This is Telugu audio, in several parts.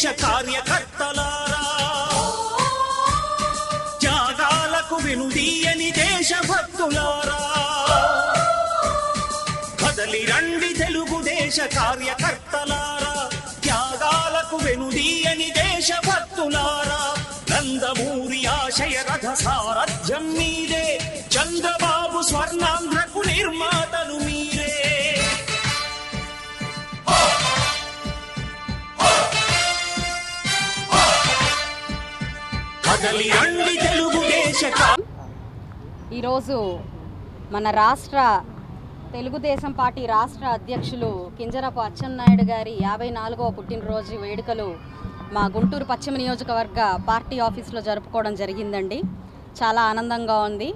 తెలుగుదేశ కార్యకర్తలారా, త్యాగాలకు వెనుదీయని దేశభక్తులారా, కదలి రండి తెలుగుదేశ కార్యకర్తలారా, త్యాగాలకు వెనుదీయని దేశభక్తులారా, నందమూరి ఆశయ రథ సారథ్యం మీరే, చంద్రబాబు స్వర్ణాంధ్రకు నిర్మాతలు మీరే. ఈరోజు మన రాష్ట్ర తెలుగుదేశం పార్టీ రాష్ట్ర అధ్యక్షులు కింజరాపు అచ్చెన్నాయుడు గారి 54వ పుట్టినరోజు వేడుకలు మా గుంటూరు పశ్చిమ నియోజకవర్గ పార్టీ ఆఫీస్లో జరుపుకోవడం జరిగిందండి. చాలా ఆనందంగా ఉంది.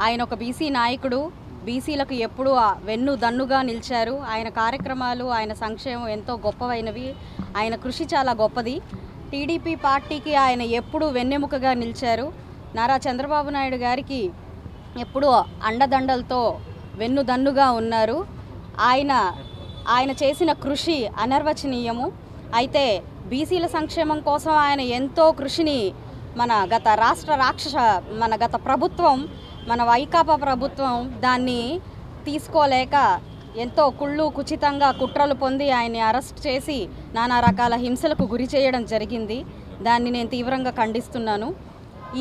ఆయన ఒక బీసీ నాయకుడు, బీసీలకు ఎప్పుడూ వెన్ను దన్నుగా నిలిచారు. ఆయన కార్యక్రమాలు, ఆయన సంక్షేమం ఎంతో గొప్పవైనవి. ఆయన కృషి చాలా గొప్పది. టీడీపీ పార్టీకి ఆయన ఎప్పుడూ వెన్నెముకగా నిలిచారు. నారా చంద్రబాబు నాయుడు గారికి ఎప్పుడూ అండదండలతో వెన్నుదన్నుగా ఉన్నారు. ఆయన చేసిన కృషి అనిర్వచనీయము. అయితే బీసీల సంక్షేమం కోసం ఆయన ఎంతో కృషిని మన గత ప్రభుత్వం, మన వైకాపా ప్రభుత్వం దాన్ని తీసుకోలేక ఎంతో కుచితంగా కుట్రలు పొంది ఆయన్ని అరెస్ట్ చేసి నానా రకాల హింసలకు గురి చేయడం జరిగింది. దాన్ని నేను తీవ్రంగా ఖండిస్తున్నాను.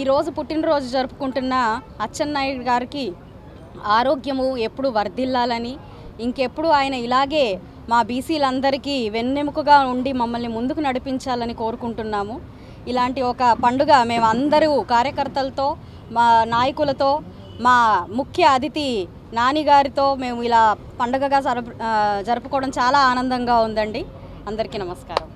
ఈరోజు పుట్టినరోజు జరుపుకుంటున్న అచ్చెన్నాయుడు గారికి ఆరోగ్యము ఎప్పుడు వర్ధిల్లాలని, ఇంకెప్పుడు ఆయన ఇలాగే మా బీసీలందరికీ వెన్నెముకగా ఉండి మమ్మల్ని ముందుకు నడిపించాలని కోరుకుంటున్నాము. ఇలాంటి ఒక పండుగ మేమందరూ కార్యకర్తలతో, మా నాయకులతో, మా ముఖ్య అతిథి నాని గారితో మేము ఇలా పండుగగా జరుపుకోవడం చాలా ఆనందంగా ఉందండి. అందరికీ నమస్కారం.